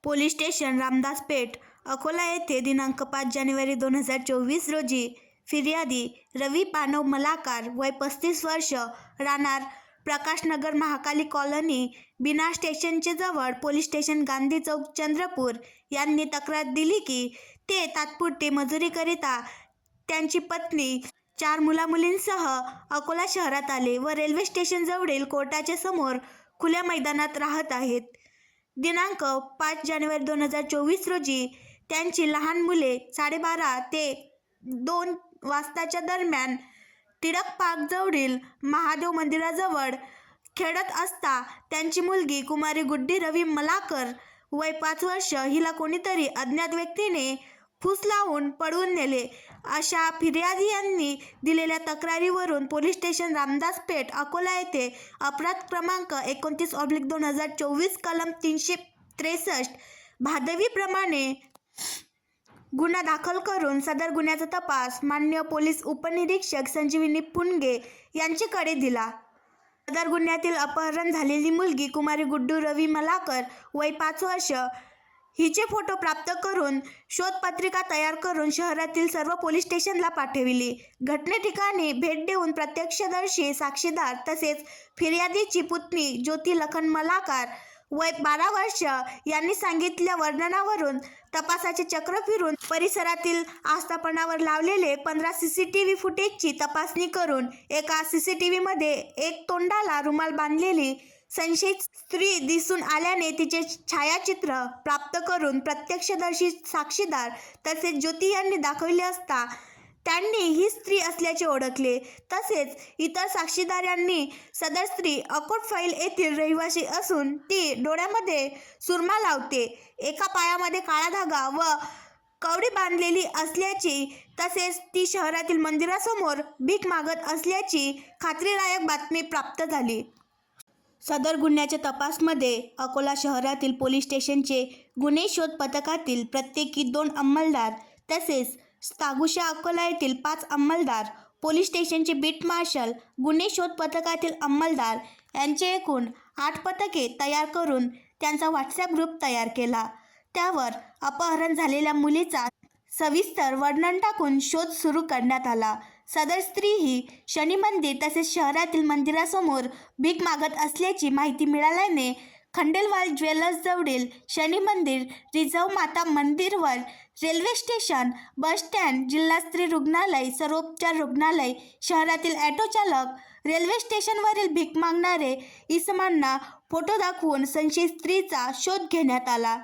Police station Ramdas पेठ अकोला येथे दिनांक 5 जानेवारी 2024 रोजी फिर्यादी रवी पानव मलाकार वय 35 वर्ष राहणार प्रकाशनगर महाकाली कॉलनी बिना स्टेशनचे जवळ पोलीस स्टेशन गांधी चौक चंद्रपूर यांनी तक्रार दिली की ते तात्पुरते मजुरीकरिता त्यांची पत्नी 4 मुलामुलींसह अकोला शहरात आले व रेल्वे स्टेशन जवळील कोर्टाच्या समोर खुल्या मैदानात राहत आहेत. दिनांक 5 जानेवारी 2024 रोजी त्यांची लहान मुले 12:30 ते 2 वाजताच्या दरम्यान टिळक पार्क जवळील महादेव मंदिराजवळ खेळत असता त्यांची मुलगी कुमारी गुड्डी रवी मलाकर वय 5 वर्ष हिला कोणीतरी अज्ञात व्यक्तीने फूस लावून पळवून नेले अशा फिर्यादी यांनी दिलेल्या तक्रारीवरून पोलीस स्टेशन रामदास पेठ अकोला येथे अपराध क्रमांक 29/2024 कलम 363 भादवीप्रमाणे गुन्हा दाखल करून सदर गुन्ह्याचा तपास माननीय पोलीस उपनिरीक्षक संजीवनी पुणगे यांच्याकडे दिला. सदर गुन्ह्यातील अपहरण झालेली मुलगी कुमारी गुड्डू रवी मलाकर वय 5 वर्ष हिचे फोटो प्राप्त करून शोधपत्रिका तयार करून शहरातील सर्व पोलीस स्टेशनला पाठविली. घटनेठिकाणी भेट देऊन प्रत्यक्षदर्शी साक्षीदार तसेच फिर्यादीची पुतणी ज्योती लखन मलाकार वय 12 वर्ष यांनी सांगितलेल्या वर्णनावरून तपासाचे चक्र फिरून परिसरातील आस्थापनावर लावलेले 15 CCTV फुटेजची तपासणी करून एका CCTVमध्ये एक तोंडाला रुमाल बांधलेली संशयित स्त्री दिसून आल्याने तिचे छायाचित्र प्राप्त करून प्रत्यक्षदर्शी साक्षीदार तसेच ज्योती यांनी दाखविले असता त्यांनी ही स्त्री असल्याचे ओळखले. तसेच इतर साक्षीदार यांनी सदर स्त्री अकोटफैल येथील रहिवासी असून ती डोळ्यामध्ये सुरमा लावते, एका पायामध्ये काळा धागा व कवडी बांधलेली असल्याची तसेच ती शहरातील मंदिरासमोर भीक मागत असल्याची खात्रीलायक बातमी प्राप्त झाली. सदर गुन्ह्याच्या तपासमध्ये अकोला शहरातील पोलीस स्टेशनचे गुन्हे शोध पथकातील प्रत्येकी 2 अंमलदार तसेच सागुशा अकोला येथील 5 अंमलदार, पोलीस स्टेशनचे बीट मार्शल, गुन्हे शोध पथकातील अंमलदार यांचे एकूण 8 पथके तयार करून त्यांचा व्हॉट्सॲप ग्रुप तयार केला. त्यावर अपहरण झालेल्या मुलीचा सविस्तर वर्णन टाकून शोध सुरू करण्यात आला. सदर स्त्री ही शनी मंदिर तसेच शहरातील मंदिरासमोर भीक मागत असल्याची माहिती मिळाल्याने खंडेलवाल ज्वेलर्स जवळील शनी मंदिर, रिझर्व माता मंदिरवर, रेल्वे स्टेशन, बस स्टँड, जिल्हा स्त्री रुग्णालय, सर्वोपचार रुग्णालय, शहरातील ॲटो चालक, रेल्वे स्टेशनवरील भीक मागणारे इसमांना फोटो दाखवून संशयित स्त्रीचा शोध घेण्यात आला.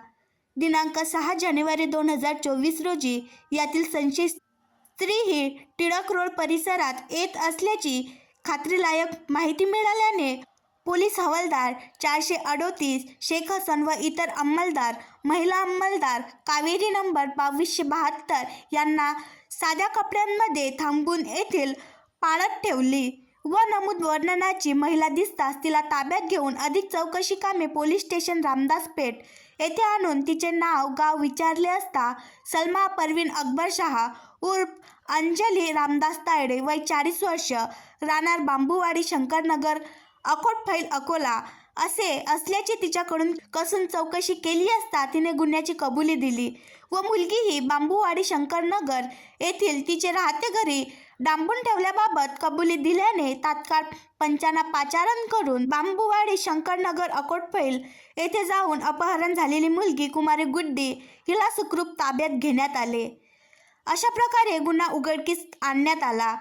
दिनांक 6 जानेवारी 2024 रोजी यातील संशयित स्त्री ही टिळक रोड परिसरात येत असल्याची खात्रीलायक माहिती मिळाल्याने पोलीस हवालदार 438 शेख हसन व इतर अंमलदार, महिला अंमलदार कावेरी नंबर 2272 यांना साध्या कपड्यांमध्ये थांबून येथील पाळत ठेवली व नमूद वर्णनाची महिला दिसताच तिला ताब्यात घेऊन अधिक चौकशी कामे पोलीस स्टेशन रामदास पेठ येथे आणून तिचे नाव गाव विचारले असता सलमा परवीन अकबर शहा उर्फ अंजली रामदास तायडे वय 40 वर्ष राहणार बांबूवाडी शंकरनगर अकोटफैल अकोला असे असल्याची तिच्याकडून कसून चौकशी केली असता तिने गुन्ह्याची कबुली दिली व मुलगी ही बांबूवाडी शंकरनगर येथील तिचे राहते घरी डांबून ठेवल्याबाबत कबुली दिल्याने तात्काळ पंचांना पाचारण करून बांबूवाडी शंकरनगर अकोटफैल येथे जाऊन अपहरण झालेली मुलगी कुमारी गुड्डी हिला सुखरूप ताब्यात घेण्यात आले. अशा प्रकारे गुन्हा उघडकीस आणण्यात आला.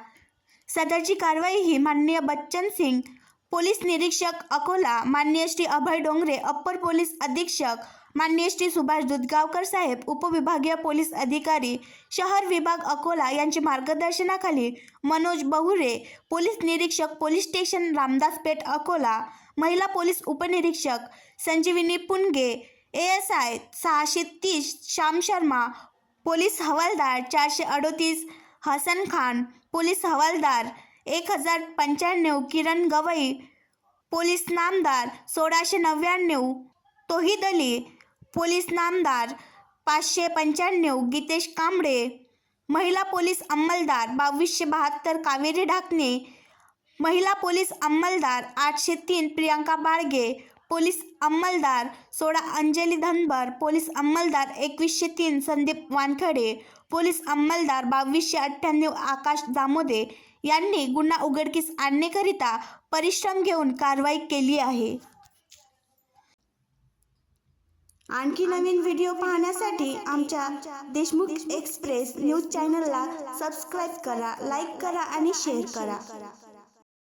सदरची कारवाई ही माननीय बच्चन सिंग पोलीस निरीक्षक अकोला, माननीय श्री अभय डोंगरे अप्पर पोलीस अधीक्षक, माननीय श्री सुभाष दुधगावकर साहेब उपविभागीय पोलीस अधिकारी शहर विभाग अकोला यांच्या मार्गदर्शनाखाली मनोज बहुरे पोलीस निरीक्षक पोलीस स्टेशन रामदास पेठ अकोला, महिला पोलीस उपनिरीक्षक संजीवनी पुणगे, ASI 630 श्याम शर्मा, पोलीस हवालदार 438 हसन खान, पोलीस हवालदार 1095 किरण गवई, पोलीस नामदार 1699 तोहिद अली, पोलीस नामदार 595 गीतेश कांबळे, महिला पोलीस अंमलदार 2272 कावेरी ढाकणे, महिला पोलीस अंमलदार 803 प्रियांका बाळगे, पोलीस अंमलदार 16 अंजली धनबर, पोलीस अंमलदार 2103 संदीप वानखडे, पोलीस अंमलदार 2298 आकाश जामोदे यांनी गुन्हा उघडकीस आणण्याकरिता परिश्रम घेऊन कारवाई केली आहे. आणखी नवीन व्हिडिओ पाहण्यासाठी आमच्या देशमुख एक्सप्रेस न्यूज चॅनलला सबस्क्राईब करा, लाईक करा आणि शेअर करा.